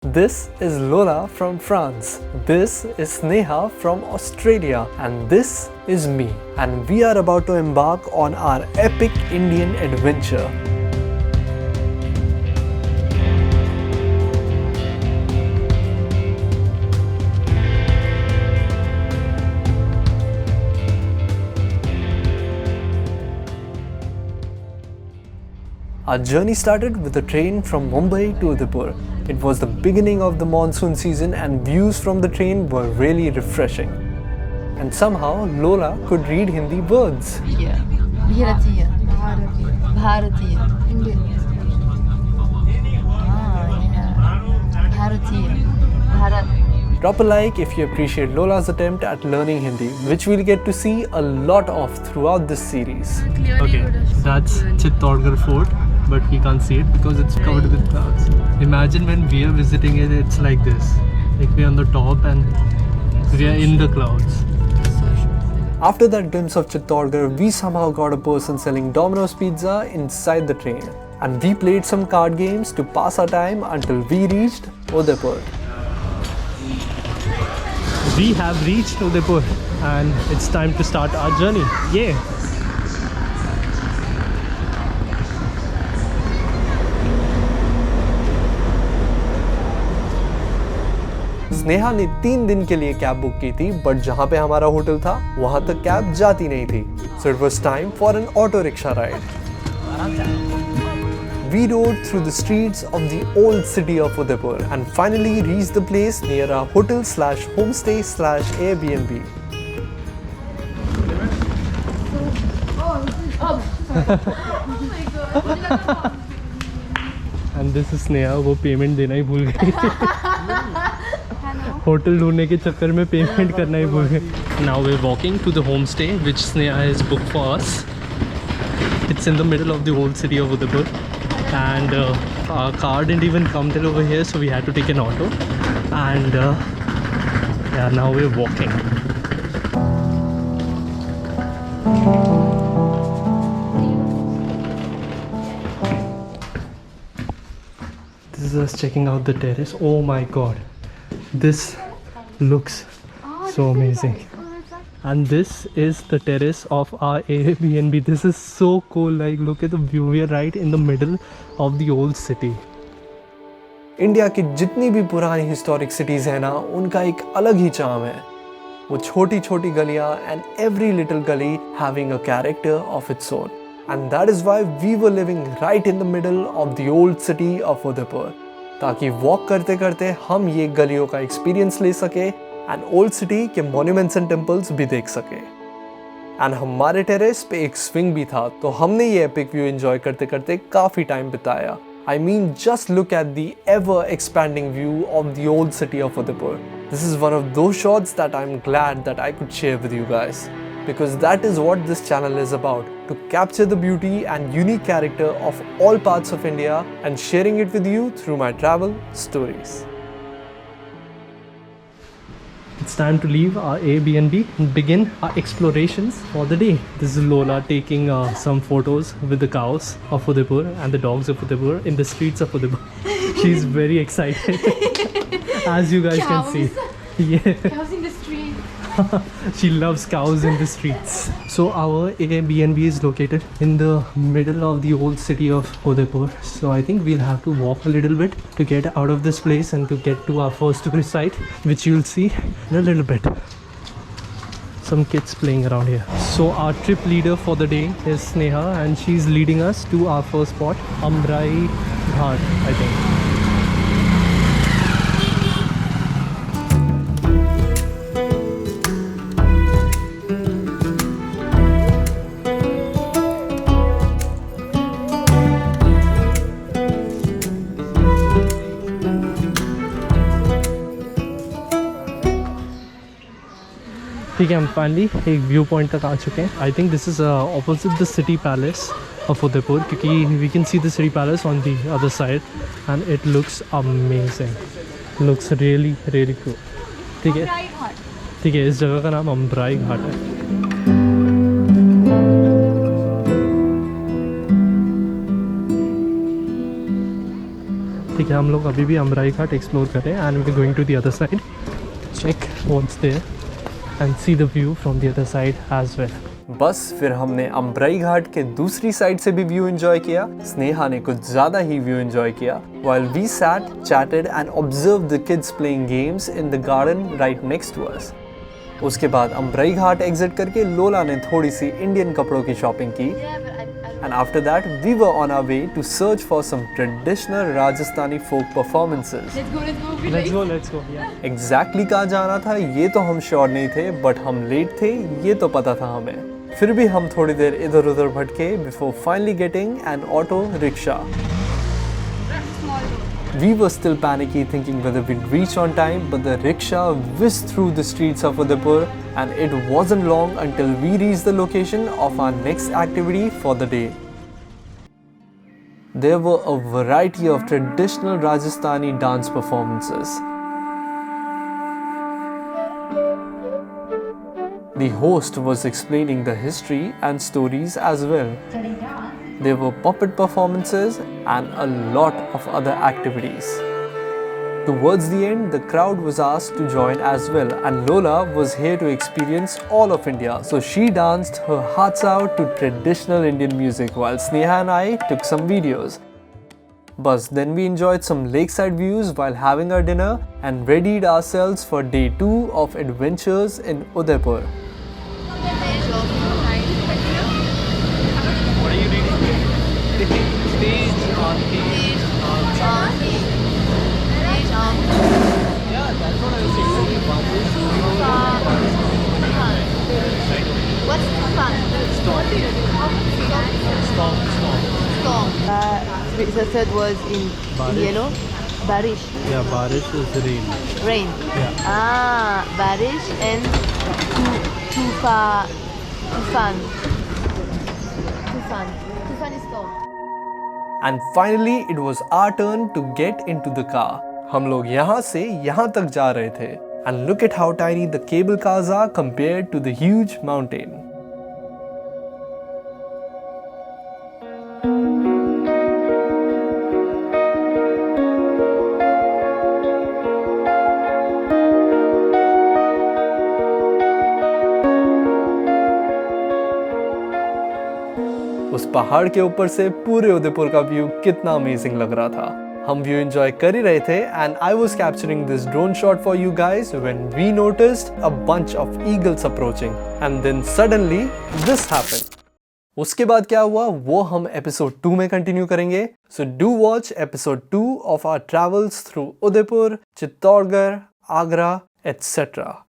This is Lola from France. This is Sneha from Australia. And this is me. And we are about to embark on our epic Indian adventure. Our journey started with a train from Mumbai to Udaipur. It was the beginning of the monsoon season and views from the train were really refreshing. And somehow Lola could read Hindi words. Bharatiya. Bharatiya. Bharatiya. Bharat. Drop a like if you appreciate Lola's attempt at learning Hindi, which we'll get to see a lot of throughout this series. Okay, that's Chittorgarh Fort, but we can't see it because it's covered with clouds. Imagine when we are visiting it, it's like this. Like we're on the top and we are in the clouds. After that glimpse of Chittorgarh, we somehow got a person selling Domino's pizza inside the train. And we played some card games to pass our time until we reached Udaipur. We have reached Udaipur and it's time to start our journey. Yeah! Sneha ने 3 दिन के लिए cab book की थी, but जहां पे हमारा hotel था वहां तक कैब जाती नहीं थी. So it was time for an auto rickshaw ride. We rode through the streets of the old city of Udaipur and finally reached the place near our hotel slash homestay slash Airbnb. And this is Sneha, वो payment देना ही भूल गई. Hotel ढूंढने के चक्कर में payment करना ही भूल गए. Now we're walking to the homestay which Sneha has booked for us. It's in the middle of the old city of Udaipur. And our car didn't even come till over here, so we had to take an auto. And yeah, now we're walking. This is us checking out the terrace. Oh my god, this looks so amazing. And this is the terrace of our Airbnb. This is so cool. Like, look at the view. We are right in the middle of the old city. India की जितनी भी पुरानी historic cities है ना, उनका एक अलग ही charm है. वो छोटी छोटी गलियां and every little gully having a character of its own. And that is why we were living right in the middle of the old city of Udaipur. ताकि वॉक करते करते हम ये गलियों का एक्सपीरियंस ले सके एंड ओल्ड सिटी के मॉन्यूमेंट्स एंड टेम्पल्स भी देख सके. एंड हमारे टेरेस पे एक स्विंग भी था, तो हमने ये एपिक व्यू एंजॉय करते करते काफ़ी टाइम बिताया. I mean, just look at the ever-expanding view of the old city of Udaipur. This is one of those shots that I'm glad that I could share with you guys. Because that is what this channel is about, to capture the beauty and unique character of all parts of India and sharing it with you through my travel stories. It's time to leave our Airbnb and begin our explorations for the day. This is Lola taking some photos with the cows of Udaipur and the dogs of Udaipur in the streets of Udaipur. She's very excited, as you guys can see. Yeah. Cows in the street. She loves cows in the streets. So our Airbnb is located in the middle of the old city of Udaipur. So I think we'll have to walk a little bit to get out of this place and to get to our first tourist site, which you'll see in a little bit. Some kids playing around here. So our trip leader for the day is Sneha and she's leading us to our first spot, Ambrai Ghat, I think. ठीक है, हम finally एक view point तक आ चुके हैं. I think this is opposite the city palace of Udaipur, क्योंकि we can see the city palace on the other side and it looks amazing. Looks really really cool. ठीक है, ठीक है, इस जगह का नाम अम्ब्राई घाट है. ठीक है, हम लोग अभी भी अम्बराई घाट एक्सप्लोर कर रहे हैं and we are going to the other side, check what's there and see the view from the other side as well. बस फिर हमने अम्बराई घाट के दूसरी साइड से भी व्यू एंजॉय किया। स्नेहा ने कुछ ज्यादा ही व्यू एंजॉय किया while we sat, chatted and observed the kids playing games in the garden right next to us. उसके बाद अम्बराई घाट एग्जिट करके लोला ने थोड़ी सी इंडियन कपड़ों की शॉपिंग की and after that we were on our way to search for some traditional Rajasthani folk performances. Let's go. Yeah. Exactly कहाँ जाना था ये तो हम श्योर नहीं थे, बट हम लेट थे ये तो पता था हमें। फिर भी हम थोड़ी देर इधर उधर भटके before finally getting an auto rickshaw. We were still panicky thinking whether we'd reach on time, but the rickshaw whizzed through the streets of Udaipur and it wasn't long until we reached the location of our next activity for the day. There were a variety of traditional Rajasthani dance performances. The host was explaining the history and stories as well. There were puppet performances and a lot of other activities. Towards the end, the crowd was asked to join as well, and Lola was here to experience all of India, so she danced her hearts out to traditional Indian music while Sneha and I took some videos. But then we enjoyed some lakeside views while having our dinner and readied ourselves for day 2 of adventures in Udaipur. What's tufan? Storm. The third was in yellow. Barish. Yeah, barish is rain. Rain. Yeah. Barish and tufan. Tufan is storm. And finally, it was our turn to get into the car. हम लोग यहाँ से यहाँ तक जा रहे थे. And look at how tiny the cable cars are compared to the huge mountain. उस पहाड़ के ऊपर से पूरे उदयपुर का व्यू कितना अमेजिंग लग रहा था। हम व्यू एंजॉय कर ही रहे थे and I was capturing this drone shot for you guys when we noticed a bunch of eagles approaching and then suddenly this happened. उसके बाद क्या हुआ वो हम एपिसोड 2 में कंटिन्यू करेंगे, so do watch episode 2 of our travels through Udaipur, Chittorgarh, Agra etcetera.